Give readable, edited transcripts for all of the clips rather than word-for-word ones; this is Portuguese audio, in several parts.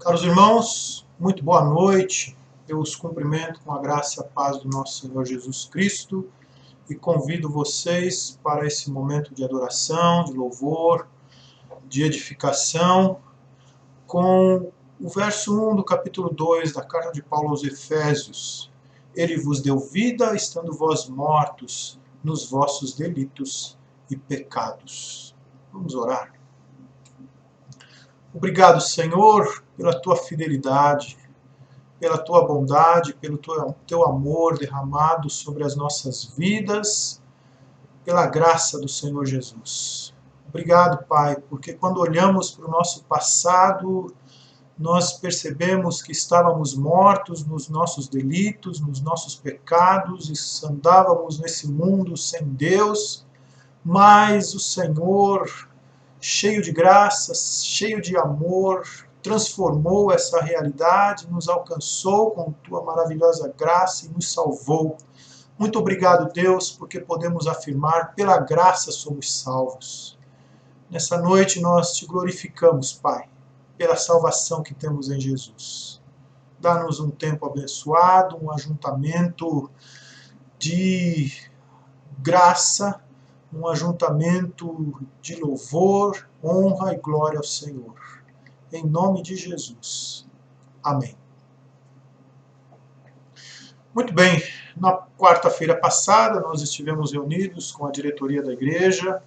Caros irmãos, muito boa noite. Eu os cumprimento com a graça e a paz do nosso Senhor Jesus Cristo e convido vocês para esse momento de adoração, de louvor, de edificação, com o verso 1 do capítulo 2 da carta de Paulo aos Efésios. Ele vos deu vida, estando vós mortos nos vossos delitos e pecados. Vamos orar. Obrigado, Senhor, pela tua fidelidade, pela tua bondade, pelo teu amor derramado sobre as nossas vidas, pela graça do Senhor Jesus. Obrigado, Pai, porque quando olhamos para o nosso passado, nós percebemos que estávamos mortos nos nossos delitos, nos nossos pecados, e andávamos nesse mundo sem Deus, mas o Senhor, cheio de graças, cheio de amor, transformou essa realidade, nos alcançou com tua maravilhosa graça e nos salvou. Muito obrigado, Deus, porque podemos afirmar, pela graça somos salvos. Nessa noite nós te glorificamos, Pai, pela salvação que temos em Jesus. Dá-nos um tempo abençoado, um ajuntamento de graça, um ajuntamento de louvor, honra e glória ao Senhor. Em nome de Jesus. Amém. Muito bem, na quarta-feira passada nós estivemos reunidos com a diretoria da igreja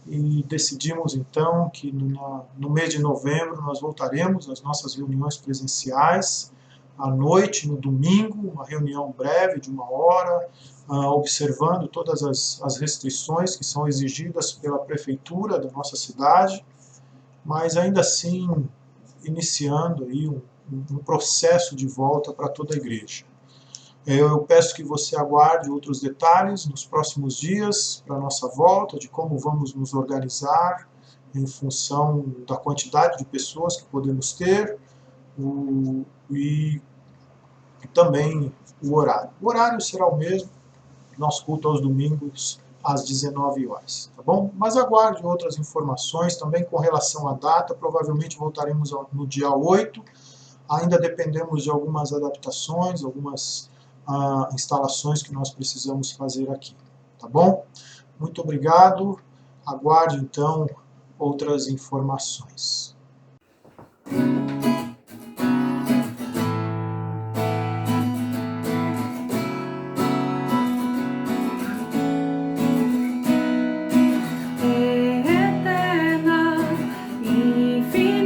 e decidimos então que no mês de novembro nós voltaremos às nossas reuniões presenciais, à noite, no domingo, uma reunião breve de 1 hora, observando todas as restrições que são exigidas pela prefeitura da nossa cidade, mas ainda assim iniciando aí um processo de volta para toda a igreja. Eu peço que você aguarde outros detalhes nos próximos dias para a nossa volta, de como vamos nos organizar em função da quantidade de pessoas que podemos ter e também o horário. O horário será o mesmo, nosso culto aos domingos às 19 horas, tá bom? Mas aguarde outras informações também com relação à data, provavelmente voltaremos no dia 8, ainda dependemos de algumas adaptações, algumas instalações que nós precisamos fazer aqui, tá bom? Muito obrigado, aguarde então outras informações. Eterna, infinita.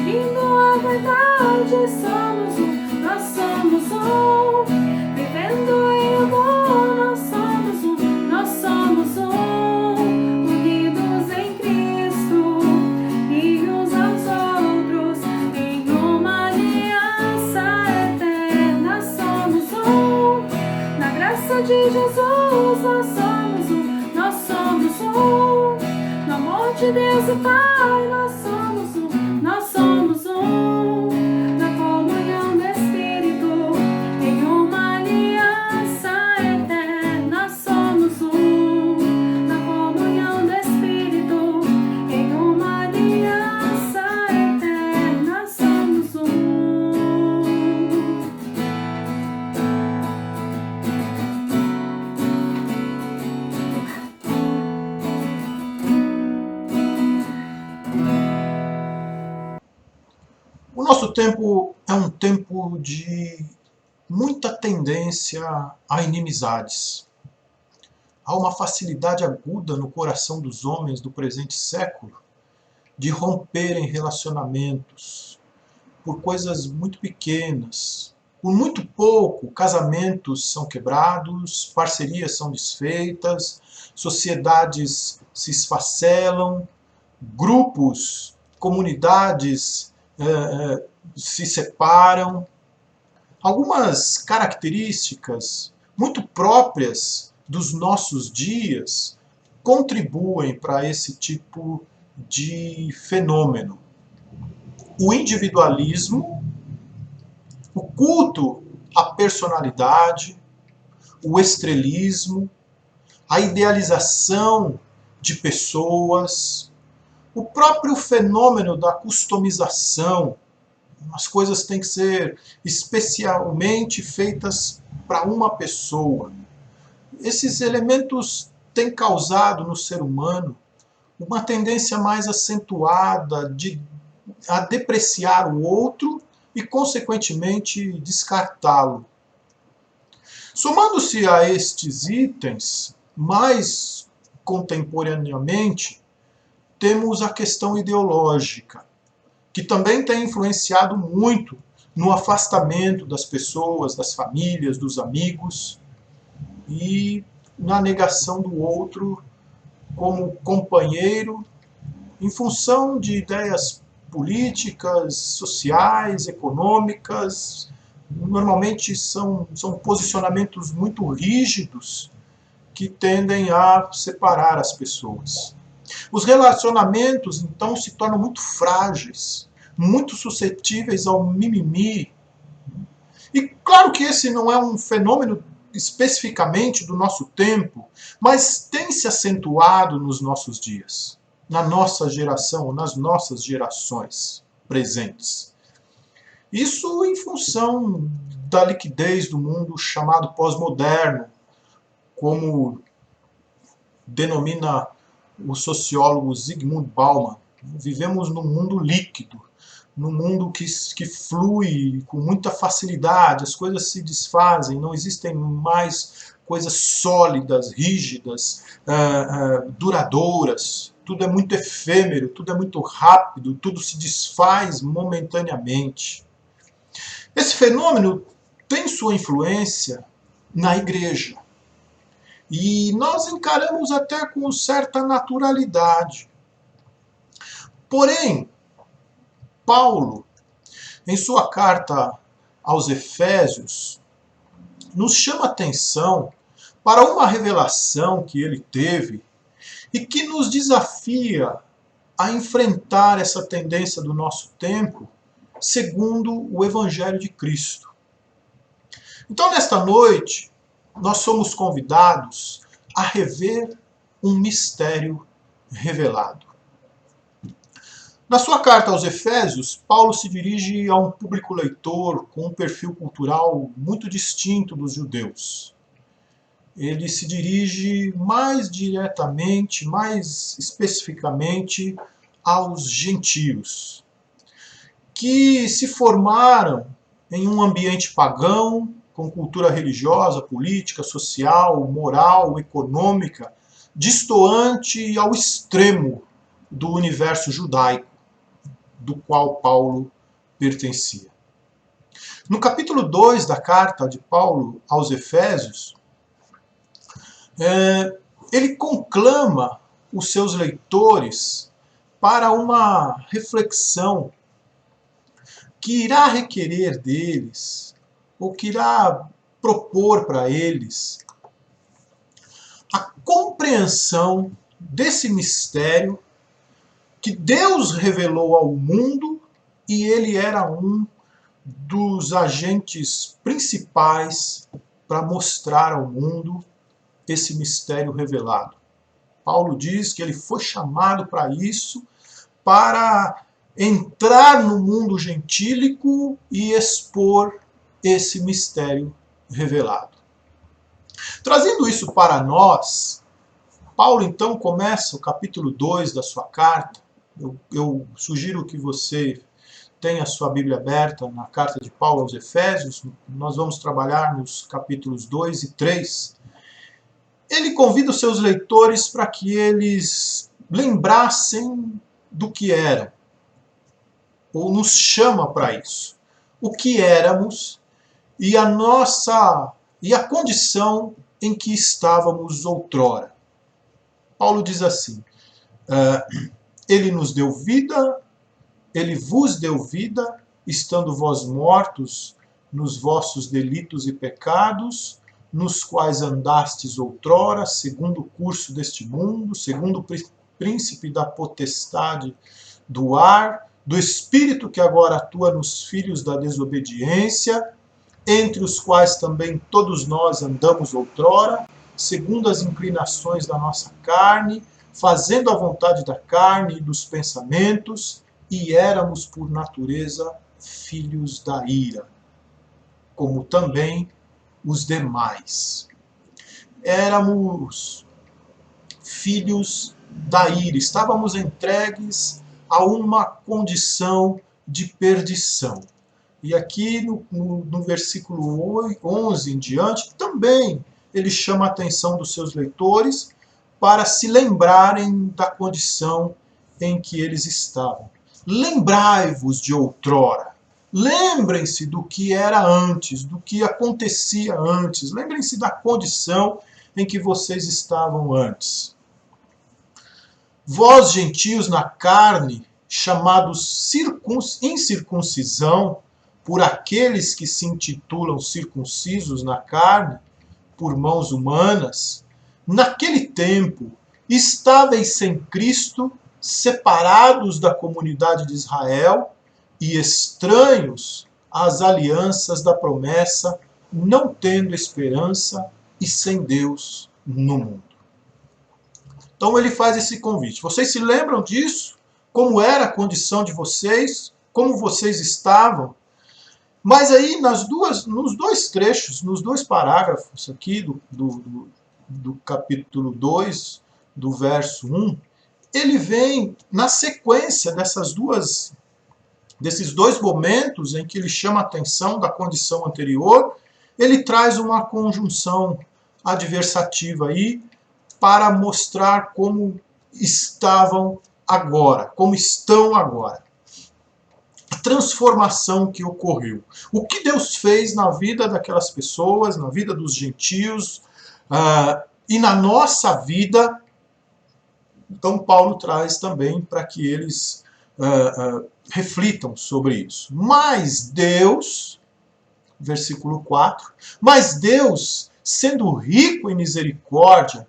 seguindo a verdade, somos um, nós somos um, vivendo em amor, nós somos um, nós somos um, unidos em Cristo e uns aos outros, em uma aliança eterna, somos um, na graça de Jesus, nós somos um, nós somos um, no amor de Deus e Pai, nós somos um, nós somos um, na comunhão do Espírito, em uma aliança eterna, somos um, na comunhão do Espírito, em uma aliança eterna, somos um. O nosso tempo é um tempo de muita tendência a inimizades. Há uma facilidade aguda no coração dos homens do presente século de romperem relacionamentos por coisas muito pequenas. Por muito pouco, casamentos são quebrados, parcerias são desfeitas, sociedades se esfacelam, grupos, comunidades se separam. Algumas características muito próprias dos nossos dias contribuem para esse tipo de fenômeno. O individualismo, o culto à personalidade, o estrelismo, a idealização de pessoas, o próprio fenômeno da customização. As coisas têm que ser especialmente feitas para uma pessoa. Esses elementos têm causado no ser humano uma tendência mais acentuada a depreciar o outro e, consequentemente, descartá-lo. Somando-se a estes itens, mais contemporaneamente, temos a questão ideológica, que também tem influenciado muito no afastamento das pessoas, das famílias, dos amigos e na negação do outro como companheiro em função de ideias políticas, sociais, econômicas. Normalmente são posicionamentos muito rígidos que tendem a separar as pessoas. Os relacionamentos, então, se tornam muito frágeis, muito suscetíveis ao mimimi. E claro que esse não é um fenômeno especificamente do nosso tempo, mas tem se acentuado nos nossos dias, na nossa geração, nas nossas gerações presentes. Isso em função da liquidez do mundo chamado pós-moderno, como denomina o sociólogo Zygmunt Bauman. Vivemos num mundo líquido, num mundo que flui com muita facilidade, as coisas se desfazem, não existem mais coisas sólidas, rígidas, duradouras. Tudo é muito efêmero, tudo é muito rápido, tudo se desfaz momentaneamente. Esse fenômeno tem sua influência na igreja. E nós encaramos até com certa naturalidade. Porém, Paulo, em sua carta aos Efésios, nos chama atenção para uma revelação que ele teve e que nos desafia a enfrentar essa tendência do nosso tempo segundo o Evangelho de Cristo. Então, nesta noite, nós somos convidados a rever um mistério revelado. Na sua carta aos Efésios, Paulo se dirige a um público leitor com um perfil cultural muito distinto dos judeus. Ele se dirige mais diretamente, mais especificamente, aos gentios, que se formaram em um ambiente pagão, com cultura religiosa, política, social, moral, econômica, distoante ao extremo do universo judaico, do qual Paulo pertencia. No capítulo 2 da carta de Paulo aos Efésios, ele conclama os seus leitores para uma reflexão que irá requerer deles, ou que irá propor para eles, a compreensão desse mistério que Deus revelou ao mundo, e ele era um dos agentes principais para mostrar ao mundo esse mistério revelado. Paulo diz que ele foi chamado para isso, para entrar no mundo gentílico e expor esse mistério revelado. Trazendo isso para nós, Paulo então começa o capítulo 2 da sua carta. Eu sugiro que você tenha a sua Bíblia aberta na carta de Paulo aos Efésios. Nós vamos trabalhar nos capítulos 2 e 3. Ele convida os seus leitores para que eles lembrassem do que eram, ou nos chama para isso. O que éramos e a condição em que estávamos outrora. Paulo diz assim, ele nos deu vida, ele vos deu vida, estando vós mortos nos vossos delitos e pecados, nos quais andastes outrora, segundo o curso deste mundo, segundo o príncipe da potestade do ar, do espírito que agora atua nos filhos da desobediência, entre os quais também todos nós andamos outrora, segundo as inclinações da nossa carne, fazendo a vontade da carne e dos pensamentos, e éramos por natureza filhos da ira, como também os demais. Éramos filhos da ira, estávamos entregues a uma condição de perdição. E aqui no versículo 11 em diante, também ele chama a atenção dos seus leitores para se lembrarem da condição em que eles estavam. Lembrai-vos de outrora. Lembrem-se do que era antes, do que acontecia antes. Lembrem-se da condição em que vocês estavam antes. Vós, gentios na carne, chamados incircuncisão, por aqueles que se intitulam circuncisos na carne, por mãos humanas, naquele tempo estáveis sem Cristo, separados da comunidade de Israel e estranhos às alianças da promessa, não tendo esperança e sem Deus no mundo. Então ele faz esse convite. Vocês se lembram disso? Como era a condição de vocês? Como vocês estavam? Mas aí nos dois trechos, nos dois parágrafos aqui do capítulo 2, do verso 1, ele vem na sequência desses dois momentos em que ele chama a atenção da condição anterior, ele traz uma conjunção adversativa aí para mostrar como estavam agora, como estão agora. A transformação que ocorreu. O que Deus fez na vida daquelas pessoas, na vida dos gentios e na nossa vida. Então Paulo traz também para que eles reflitam sobre isso. Mas Deus, versículo 4, mas Deus, sendo rico em misericórdia,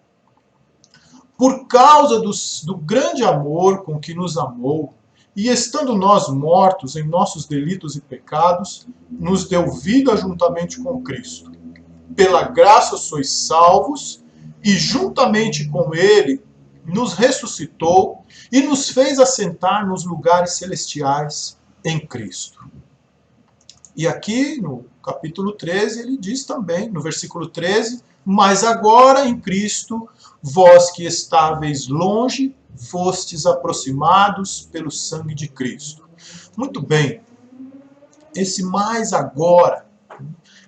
por causa do grande amor com que nos amou, e estando nós mortos em nossos delitos e pecados, nos deu vida juntamente com Cristo. Pela graça sois salvos, e juntamente com Ele nos ressuscitou e nos fez assentar nos lugares celestiais em Cristo. E aqui no capítulo 13 ele diz também, no versículo 13, mas agora em Cristo, vós que estáveis longe, fostes aproximados pelo sangue de Cristo. Muito bem, esse mais agora,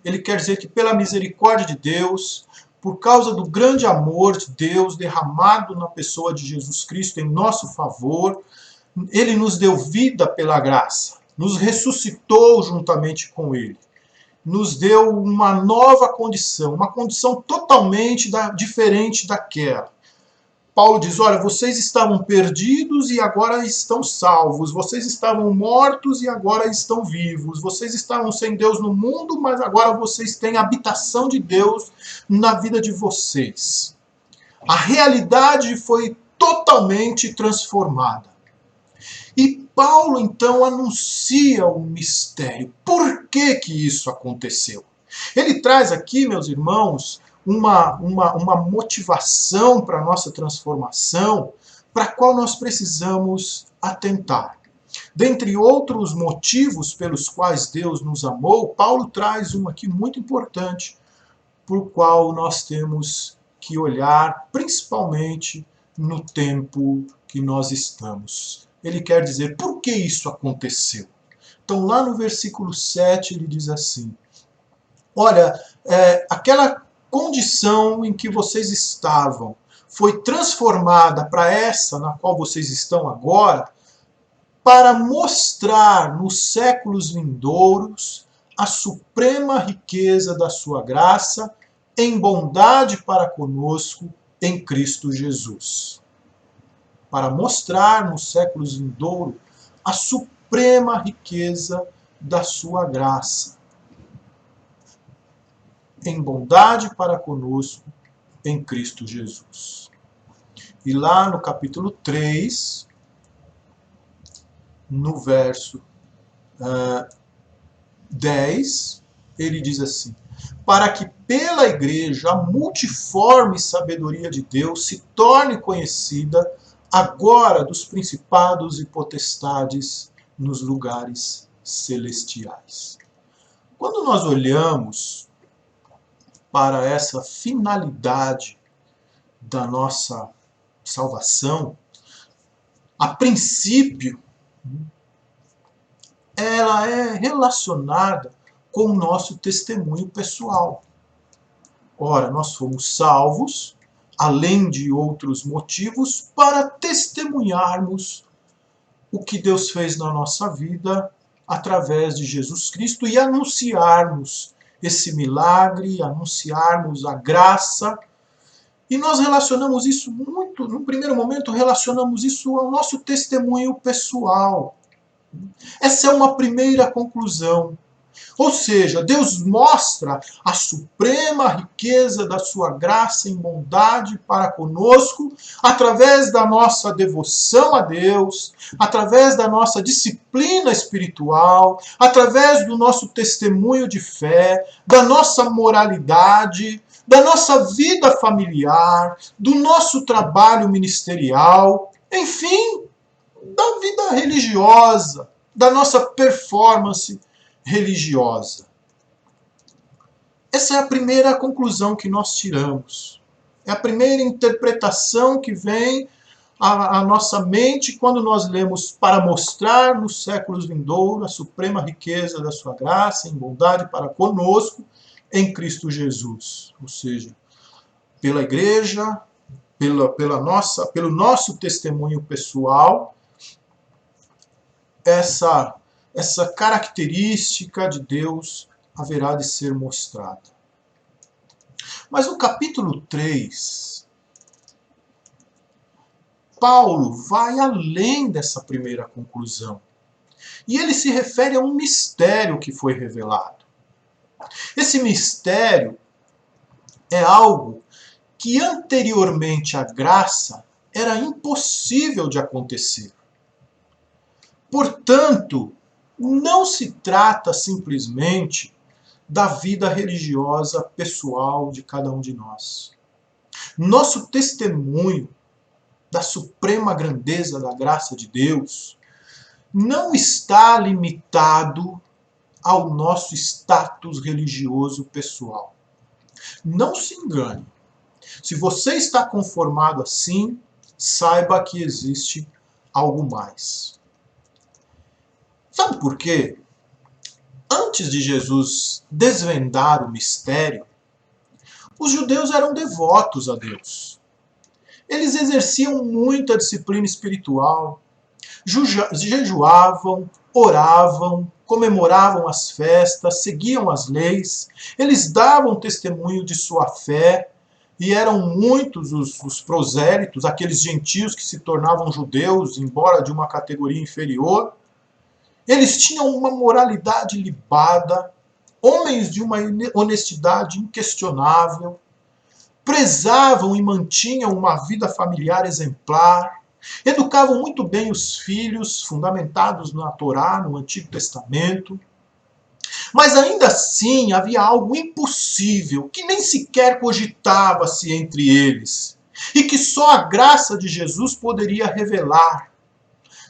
ele quer dizer que pela misericórdia de Deus, por causa do grande amor de Deus derramado na pessoa de Jesus Cristo em nosso favor, Ele nos deu vida pela graça, nos ressuscitou juntamente com Ele, nos deu uma nova condição, uma condição totalmente diferente daquela. Paulo diz, olha, vocês estavam perdidos e agora estão salvos, vocês estavam mortos e agora estão vivos, vocês estavam sem Deus no mundo, mas agora vocês têm a habitação de Deus na vida de vocês. A realidade foi totalmente transformada. E Paulo, então, anuncia o mistério. Por que que isso aconteceu? Ele traz aqui, meus irmãos, uma motivação para a nossa transformação, para a qual nós precisamos atentar. Dentre outros motivos pelos quais Deus nos amou, Paulo traz um aqui muito importante, por qual nós temos que olhar, principalmente no tempo que nós estamos. Ele quer dizer, por que isso aconteceu? Então, lá no versículo 7, ele diz assim, olha, aquela condição em que vocês estavam foi transformada para essa na qual vocês estão agora, para mostrar nos séculos vindouros a suprema riqueza da sua graça em bondade para conosco em Cristo Jesus. Para mostrar nos séculos vindouros a suprema riqueza da sua graça em bondade para conosco em Cristo Jesus. E lá no capítulo 3, no verso 10, ele diz assim, para que pela igreja a multiforme sabedoria de Deus se torne conhecida agora dos principados e potestades nos lugares celestiais. Quando nós olhamos para essa finalidade da nossa salvação, a princípio, ela é relacionada com o nosso testemunho pessoal. Ora, nós fomos salvos, além de outros motivos, para testemunharmos o que Deus fez na nossa vida através de Jesus Cristo e anunciarmos esse milagre, anunciarmos a graça. E nós relacionamos isso muito, no primeiro momento, relacionamos isso ao nosso testemunho pessoal. Essa é uma primeira conclusão. Ou seja, Deus mostra a suprema riqueza da sua graça em bondade para conosco, através da nossa devoção a Deus, através da nossa disciplina espiritual, através do nosso testemunho de fé, da nossa moralidade, da nossa vida familiar, do nosso trabalho ministerial, enfim, da vida religiosa, da nossa performance religiosa. Essa é a primeira conclusão que nós tiramos. É a primeira interpretação que vem à nossa mente quando nós lemos para mostrar nos séculos vindouros a suprema riqueza da sua graça em bondade para conosco em Cristo Jesus. Ou seja, pela igreja, pelo nosso testemunho pessoal, essa característica de Deus haverá de ser mostrada. Mas no capítulo 3, Paulo vai além dessa primeira conclusão. E ele se refere a um mistério que foi revelado. Esse mistério é algo que anteriormente à graça era impossível de acontecer. Portanto, não se trata simplesmente da vida religiosa pessoal de cada um de nós. Nosso testemunho da suprema grandeza da graça de Deus não está limitado ao nosso status religioso pessoal. Não se engane. Se você está conformado assim, saiba que existe algo mais. Sabe por quê? Antes de Jesus desvendar o mistério, os judeus eram devotos a Deus. Eles exerciam muita disciplina espiritual, jejuavam, oravam, comemoravam as festas, seguiam as leis, eles davam testemunho de sua fé, e eram muitos os prosélitos, aqueles gentios que se tornavam judeus, embora de uma categoria inferior. Eles tinham uma moralidade libada, homens de uma honestidade inquestionável, prezavam e mantinham uma vida familiar exemplar, educavam muito bem os filhos, fundamentados na Torá, no Antigo Testamento. Mas ainda assim havia algo impossível, que nem sequer cogitava-se entre eles, e que só a graça de Jesus poderia revelar,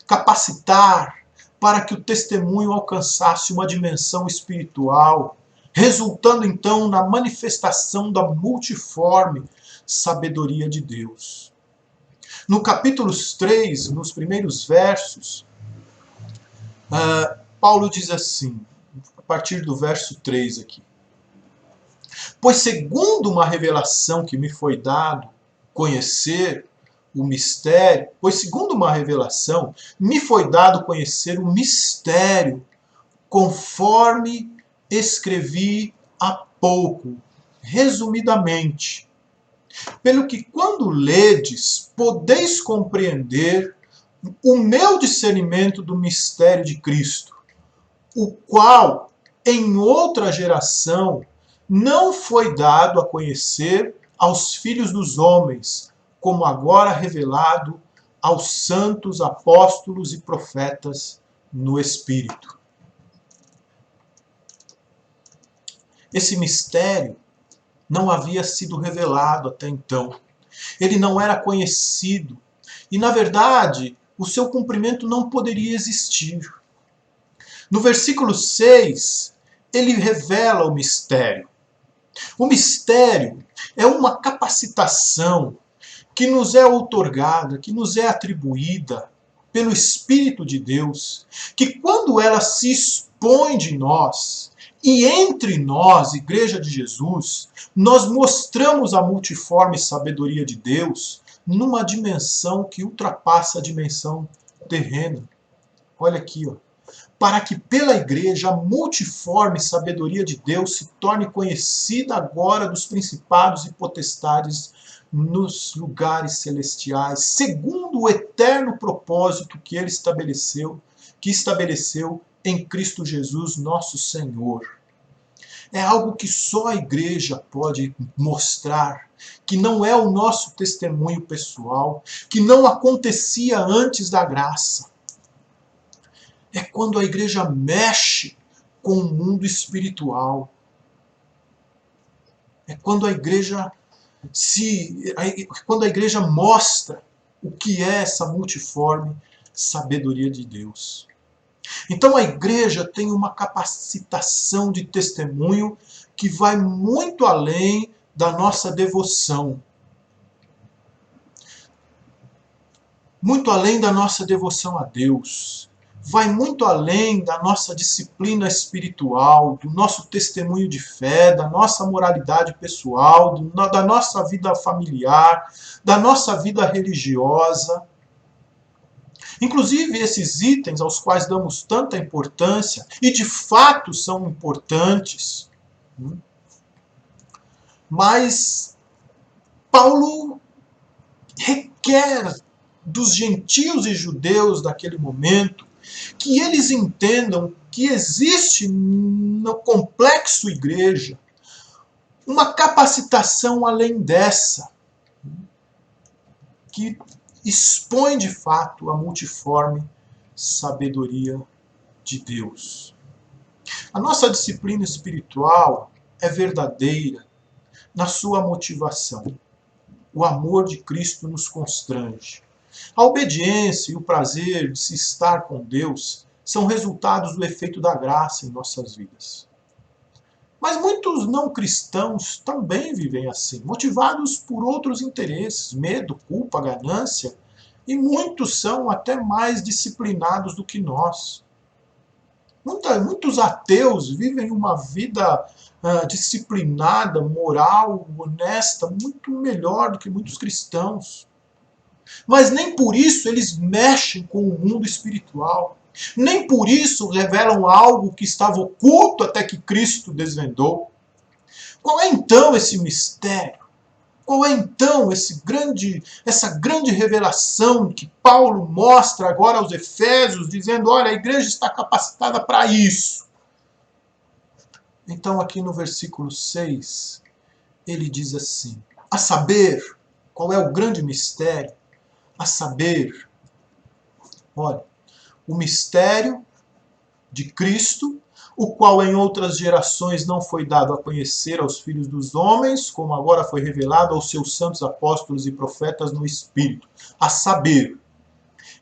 capacitar, para que o testemunho alcançasse uma dimensão espiritual, resultando então na manifestação da multiforme sabedoria de Deus. No capítulo 3, nos primeiros versos, Paulo diz assim, a partir do verso 3 aqui: pois segundo uma revelação que me foi dado conhecer o mistério, conforme escrevi há pouco, resumidamente, pelo que quando ledes, podeis compreender o meu discernimento do mistério de Cristo, o qual em outra geração não foi dado a conhecer aos filhos dos homens, como agora revelado aos santos apóstolos e profetas no Espírito. Esse mistério não havia sido revelado até então. Ele não era conhecido. E, na verdade, o seu cumprimento não poderia existir. No versículo 6, ele revela o mistério. O mistério é uma capacitação que nos é outorgada, que nos é atribuída pelo Espírito de Deus, que quando ela se expõe de nós, e entre nós, Igreja de Jesus, nós mostramos a multiforme sabedoria de Deus numa dimensão que ultrapassa a dimensão terrena. Olha aqui, ó. Para que pela Igreja a multiforme sabedoria de Deus se torne conhecida agora dos principados e potestades nos lugares celestiais, segundo o eterno propósito que ele estabeleceu em Cristo Jesus, nosso Senhor. É algo que só a Igreja pode mostrar, que não é o nosso testemunho pessoal, que não acontecia antes da graça. É quando a Igreja mexe com o mundo espiritual. É quando a Igreja mostra o que é essa multiforme sabedoria de Deus. Então a Igreja tem uma capacitação de testemunho que vai muito além da nossa devoção. Muito além da nossa devoção a Deus. Vai muito além da nossa disciplina espiritual, do nosso testemunho de fé, da nossa moralidade pessoal, da nossa vida familiar, da nossa vida religiosa. Inclusive, esses itens aos quais damos tanta importância, e de fato são importantes, mas Paulo requer dos gentios e judeus daquele momento que eles entendam que existe no complexo igreja uma capacitação além dessa, que expõe de fato a multiforme sabedoria de Deus. A nossa disciplina espiritual é verdadeira na sua motivação. O amor de Cristo nos constrange. A obediência e o prazer de se estar com Deus são resultados do efeito da graça em nossas vidas. Mas muitos não cristãos também vivem assim, motivados por outros interesses, medo, culpa, ganância, e muitos são até mais disciplinados do que nós. Muitos ateus vivem uma vida disciplinada, moral, honesta, muito melhor do que muitos cristãos. Mas nem por isso eles mexem com o mundo espiritual. Nem por isso revelam algo que estava oculto até que Cristo desvendou. Qual é então esse mistério? Qual é então essa grande revelação que Paulo mostra agora aos Efésios, dizendo, olha, a igreja está capacitada para isso? Então aqui no versículo 6, ele diz assim, a saber, qual é o grande mistério? A saber, olha, o mistério de Cristo, o qual em outras gerações não foi dado a conhecer aos filhos dos homens, como agora foi revelado aos seus santos apóstolos e profetas no Espírito. A saber,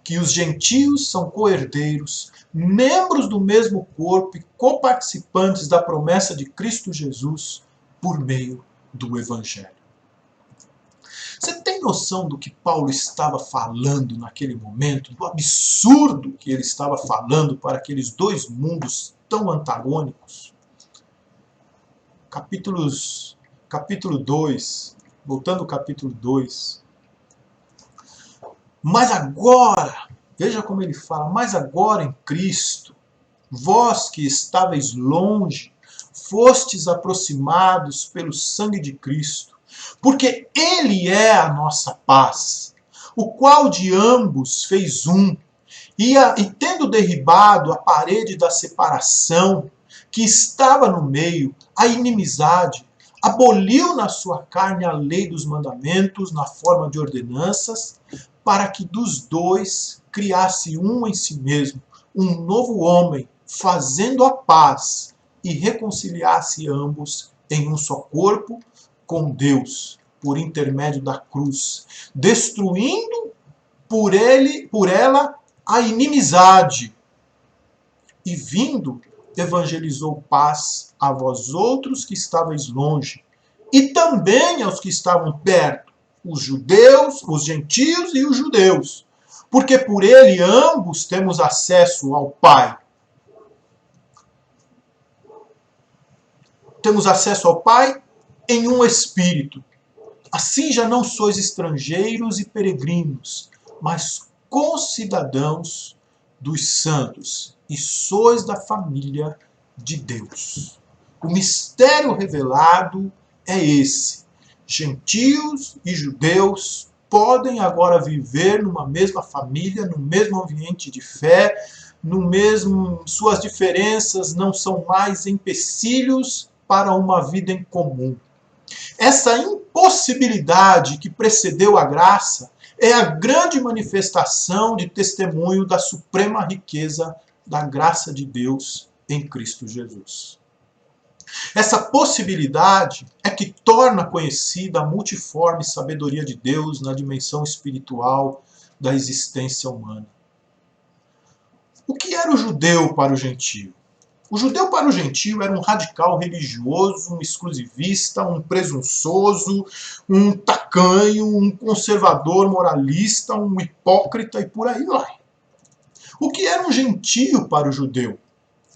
que os gentios são co-herdeiros, membros do mesmo corpo e coparticipantes da promessa de Cristo Jesus por meio do Evangelho. Você tem noção do que Paulo estava falando naquele momento? Do absurdo que ele estava falando para aqueles dois mundos tão antagônicos? Capítulo 2, voltando ao capítulo 2. Mas agora, veja como ele fala, mas agora em Cristo, vós que estáveis longe, fostes aproximados pelo sangue de Cristo, porque Ele é a nossa paz, o qual de ambos fez um, e tendo derribado a parede da separação, que estava no meio, a inimizade, aboliu na sua carne a lei dos mandamentos, na forma de ordenanças, para que dos dois criasse um em si mesmo, um novo homem, fazendo a paz, e reconciliasse ambos em um só corpo, com Deus, por intermédio da cruz, destruindo por ela a inimizade. E vindo, evangelizou paz a vós outros que estáveis longe, e também aos que estavam perto, os judeus, os gentios e os judeus, porque por ele ambos temos acesso ao Pai. Temos acesso ao Pai em um espírito. Assim já não sois estrangeiros e peregrinos, mas concidadãos dos santos, e sois da família de Deus. O mistério revelado é esse. Gentios e judeus podem agora viver numa mesma família, no mesmo ambiente de fé, suas diferenças não são mais empecilhos para uma vida em comum. Essa impossibilidade que precedeu a graça é a grande manifestação de testemunho da suprema riqueza da graça de Deus em Cristo Jesus. Essa possibilidade é que torna conhecida a multiforme sabedoria de Deus na dimensão espiritual da existência humana. O que era o judeu para o gentio? O judeu para o gentio era um radical religioso, um exclusivista, um presunçoso, um tacanho, um conservador moralista, um hipócrita e por aí vai. O que era um gentio para o judeu?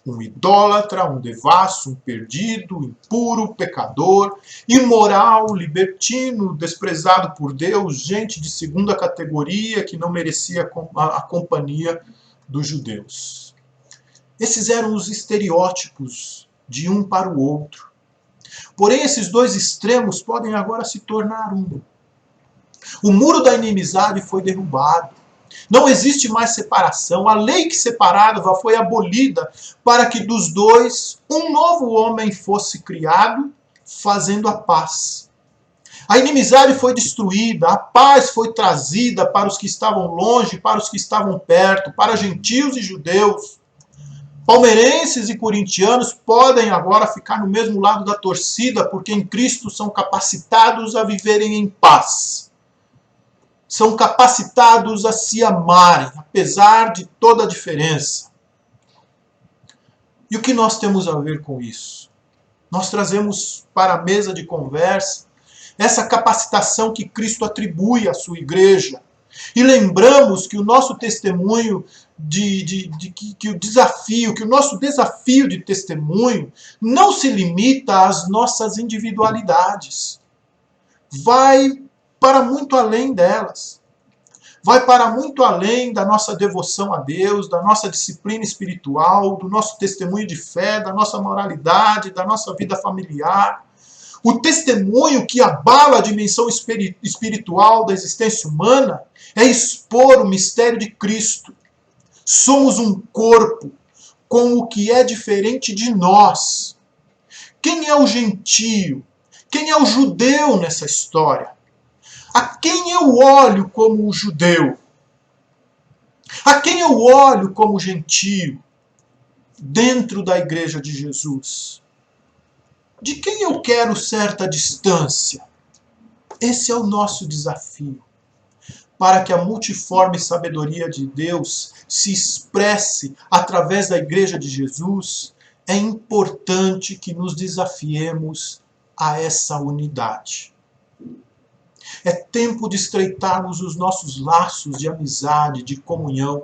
Um idólatra, um devasso, um perdido, impuro, pecador, imoral, libertino, desprezado por Deus, gente de segunda categoria que não merecia a companhia dos judeus. Esses eram os estereótipos de um para o outro. Porém, esses dois extremos podem agora se tornar um. O muro da inimizade foi derrubado. Não existe mais separação. A lei que separava foi abolida para que dos dois um novo homem fosse criado, fazendo a paz. A inimizade foi destruída, a paz foi trazida para os que estavam longe, para os que estavam perto, para gentios e judeus. Palmeirenses e corintianos podem agora ficar no mesmo lado da torcida, porque em Cristo são capacitados a viverem em paz. São capacitados a se amarem, apesar de toda a diferença. E o que nós temos a ver com isso? Nós trazemos para a mesa de conversa essa capacitação que Cristo atribui à sua igreja. E lembramos que o nosso testemunho que o nosso desafio de testemunho não se limita às nossas individualidades. Vai para muito além delas. vai para muito além da nossa devoção a Deus, da nossa disciplina espiritual, do nosso testemunho de fé, da nossa moralidade, da nossa vida familiar. O testemunho que abala a dimensão espiritual da existência humana é expor o mistério de Cristo. Somos um corpo com o que é diferente de nós. Quem é o gentio? Quem é o judeu nessa história? A quem eu olho como o judeu? A quem eu olho como gentio dentro da igreja de Jesus? De quem eu quero certa distância? Esse é o nosso desafio. Para que a multiforme sabedoria de Deus se expresse através da igreja de Jesus, é importante que nos desafiemos a essa unidade. É tempo de estreitarmos os nossos laços de amizade, de comunhão.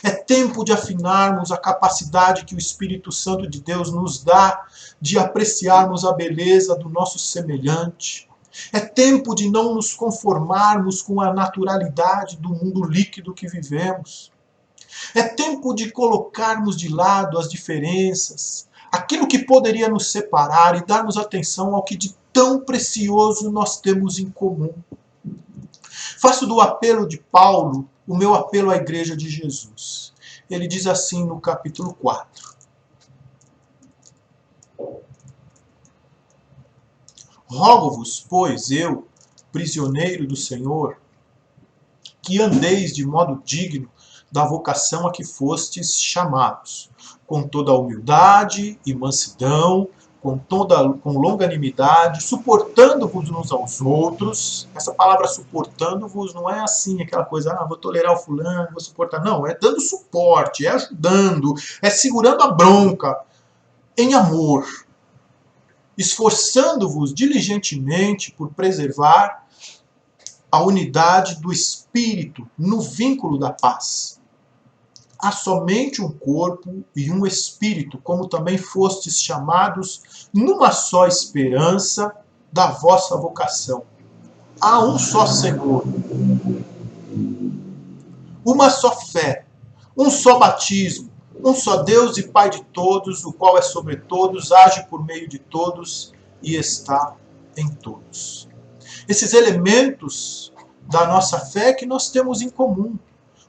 É tempo de afinarmos a capacidade que o Espírito Santo de Deus nos dá de apreciarmos a beleza do nosso semelhante. É tempo de não nos conformarmos com a naturalidade do mundo líquido que vivemos. É tempo de colocarmos de lado as diferenças, aquilo que poderia nos separar e darmos atenção ao que de tão precioso nós temos em comum. Faço do apelo de Paulo o meu apelo à igreja de Jesus. Ele diz assim no capítulo 4. Rogo-vos, pois, eu, prisioneiro do Senhor, que andeis de modo digno da vocação a que fostes chamados, com toda a humildade e mansidão, com longanimidade, suportando-vos uns aos outros. Essa palavra suportando-vos não é assim, aquela coisa, vou tolerar o fulano, vou suportar. Não, é dando suporte, é ajudando, é segurando a bronca, em amor, esforçando-vos diligentemente por preservar a unidade do Espírito no vínculo da paz. Há somente um corpo e um Espírito, como também fostes chamados numa só esperança da vossa vocação. Há um só Senhor, uma só fé, um só batismo, um só Deus e Pai de todos, o qual é sobre todos, age por meio de todos e está em todos. Esses elementos da nossa fé que nós temos em comum.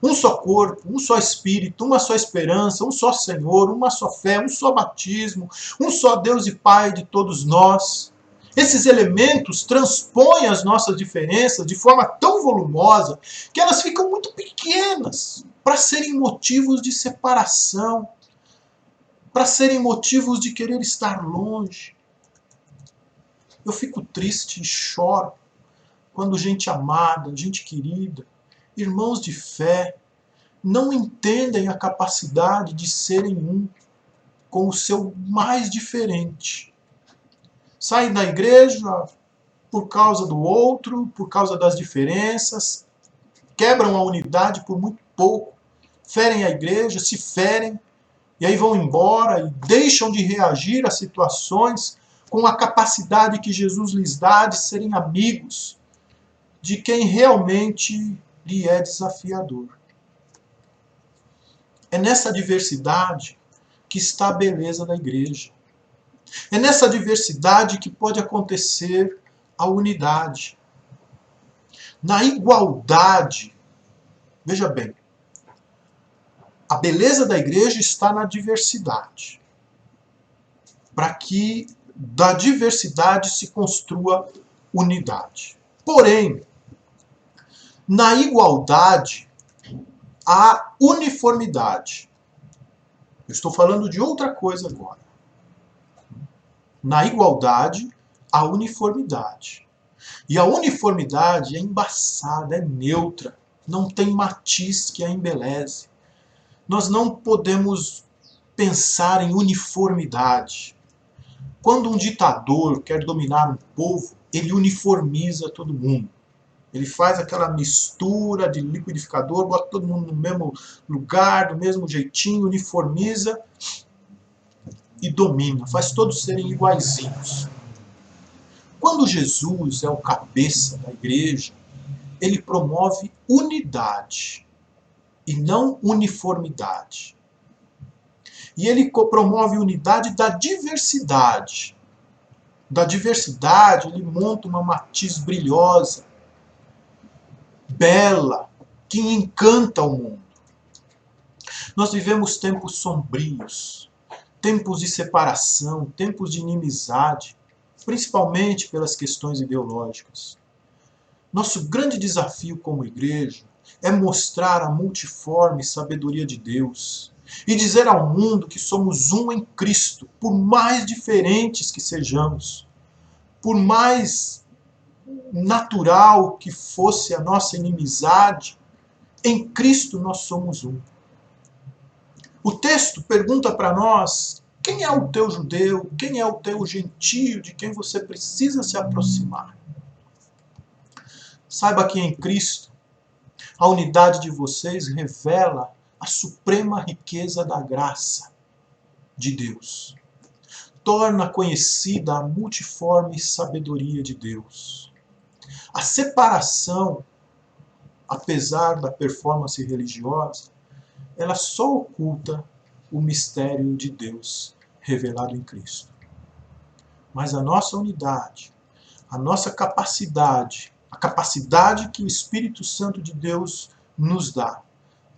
Um só corpo, um só Espírito, uma só esperança, um só Senhor, uma só fé, um só batismo, um só Deus e Pai de todos nós. Esses elementos transpõem as nossas diferenças de forma tão volumosa que elas ficam muito pequenas para serem motivos de separação, para serem motivos de querer estar longe. Eu fico triste e choro quando gente amada, gente querida, irmãos de fé, não entendem a capacidade de serem um com o seu mais diferente. Saem da igreja por causa do outro, por causa das diferenças, quebram a unidade por muito pouco, ferem a igreja, se ferem, e aí vão embora e deixam de reagir a situações com a capacidade que Jesus lhes dá de serem amigos de quem realmente lhe é desafiador. É nessa diversidade que está a beleza da igreja. É nessa diversidade que pode acontecer a unidade. Na igualdade, veja bem, a beleza da igreja está na diversidade. Para que da diversidade se construa unidade. Porém, na igualdade, há uniformidade. Eu estou falando de outra coisa agora. Na igualdade, há uniformidade. E a uniformidade é embaçada, é neutra. Não tem matiz que a embeleze. Nós não podemos pensar em uniformidade. Quando um ditador quer dominar um povo, ele uniformiza todo mundo. Ele faz aquela mistura de liquidificador, bota todo mundo no mesmo lugar, do mesmo jeitinho, uniformiza e domina, faz todos serem iguaizinhos. Quando Jesus é o cabeça da igreja, ele promove unidade e não uniformidade. E ele promove unidade da diversidade. Da diversidade, ele monta uma matiz brilhosa, bela, que encanta o mundo. Nós vivemos tempos sombrios, tempos de separação, tempos de inimizade, principalmente pelas questões ideológicas. Nosso grande desafio como igreja é mostrar a multiforme sabedoria de Deus e dizer ao mundo que somos um em Cristo, por mais diferentes que sejamos, por mais natural que fosse a nossa inimizade, em Cristo nós somos um. O texto pergunta para nós: quem é o teu judeu? Quem é o teu gentio de quem você precisa se aproximar? Saiba que em Cristo a unidade de vocês revela a suprema riqueza da graça de Deus. Torna conhecida a multiforme sabedoria de Deus. A separação, apesar da performance religiosa, ela só oculta o mistério de Deus revelado em Cristo. Mas a nossa unidade, a nossa capacidade, a capacidade que o Espírito Santo de Deus nos dá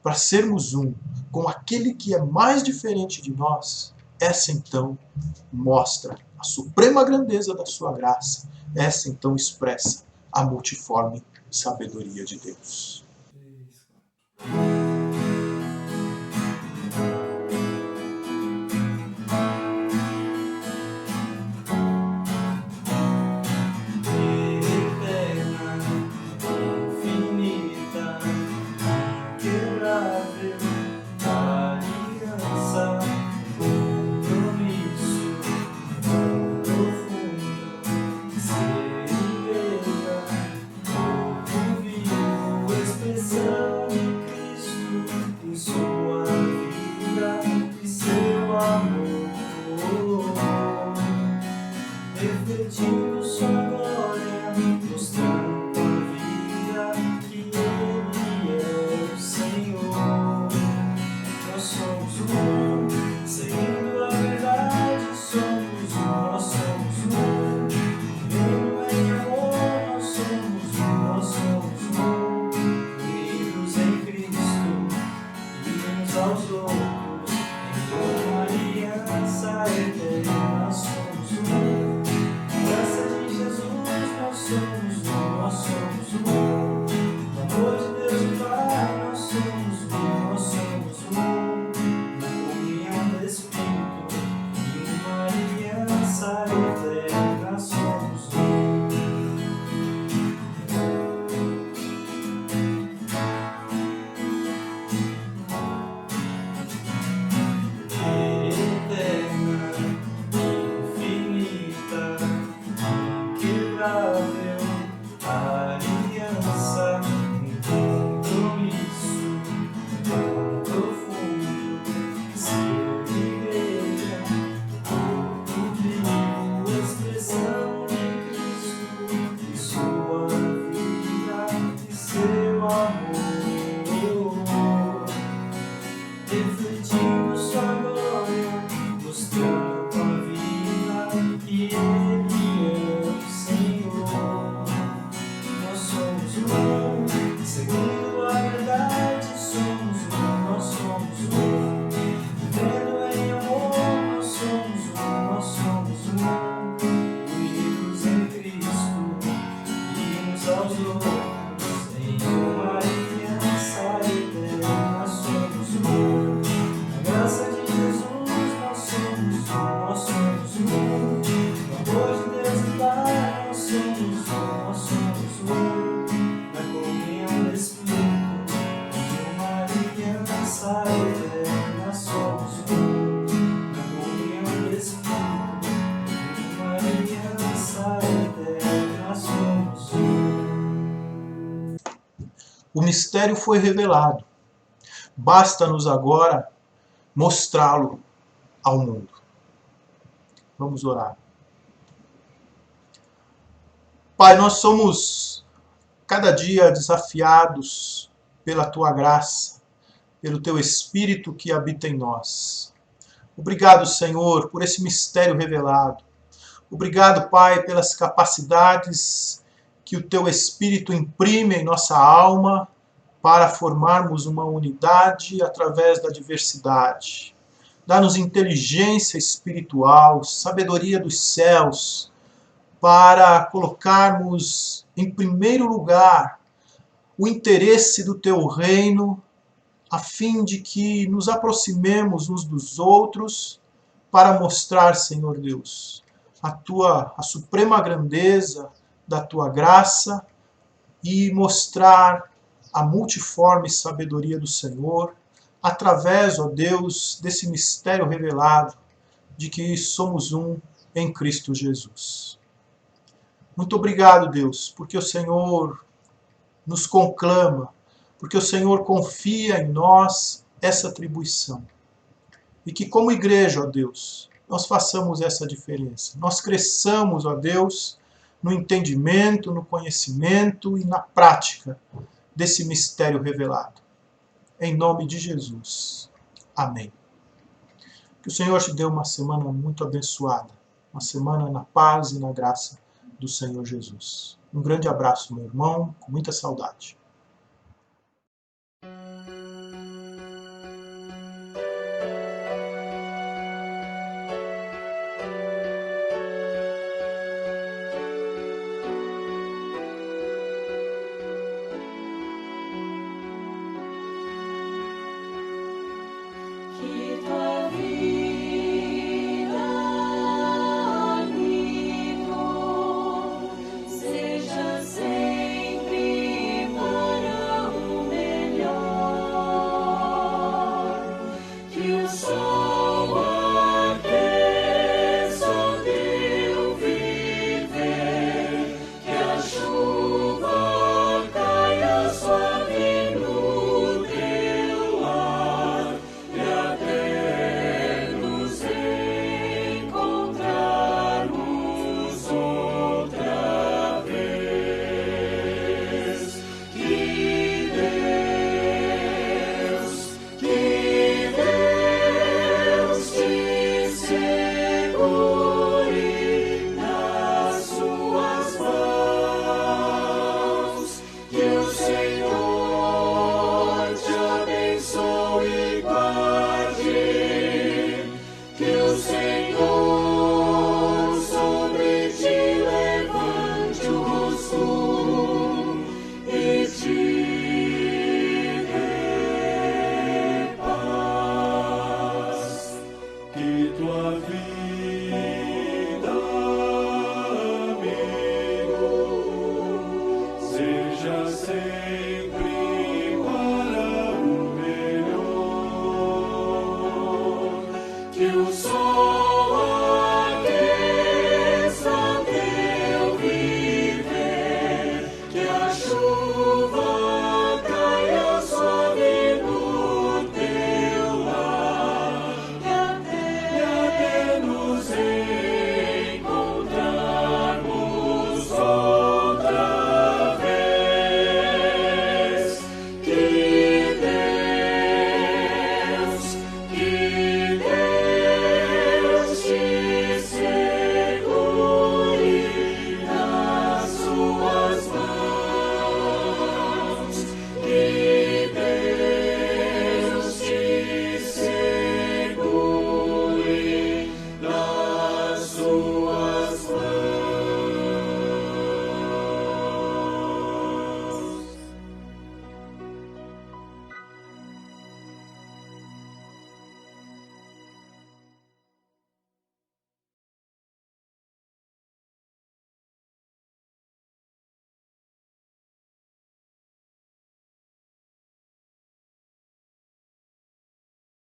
para sermos um com aquele que é mais diferente de nós, essa então mostra a suprema grandeza da sua graça, essa então expressa a multiforme sabedoria de Deus. O mistério foi revelado. Basta-nos agora mostrá-lo ao mundo. Vamos orar. Pai, nós somos cada dia desafiados pela Tua graça, pelo Teu Espírito que habita em nós. Obrigado, Senhor, por esse mistério revelado. Obrigado, Pai, pelas capacidades que o Teu Espírito imprime em nossa alma para formarmos uma unidade através da diversidade. Dá-nos inteligência espiritual, sabedoria dos céus, para colocarmos em primeiro lugar o interesse do Teu reino, a fim de que nos aproximemos uns dos outros para mostrar, Senhor Deus, a suprema grandeza da Tua graça e mostrar a multiforme sabedoria do Senhor através, ó Deus, desse mistério revelado de que somos um em Cristo Jesus. Muito obrigado, Deus, porque o Senhor nos conclama, porque o Senhor confia em nós essa atribuição. E que como igreja, ó Deus, nós façamos essa diferença. Nós cresçamos, ó Deus, no entendimento, no conhecimento e na prática desse mistério revelado. Em nome de Jesus. Amém. Que o Senhor te dê uma semana muito abençoada, uma semana na paz e na graça do Senhor Jesus. Um grande abraço, meu irmão, com muita saudade. Que tua vida, amigo, seja sempre para o melhor. Que o sol aqueça o teu viver, que a chuva caia suave no teu lar. Até nos encontrarmos outra vez. Que Deus te segure nas suas mãos. Que o Senhor te abençoe e guarde. Que o Senhor sobre ti levante o rosto e te dê paz. Que tua vida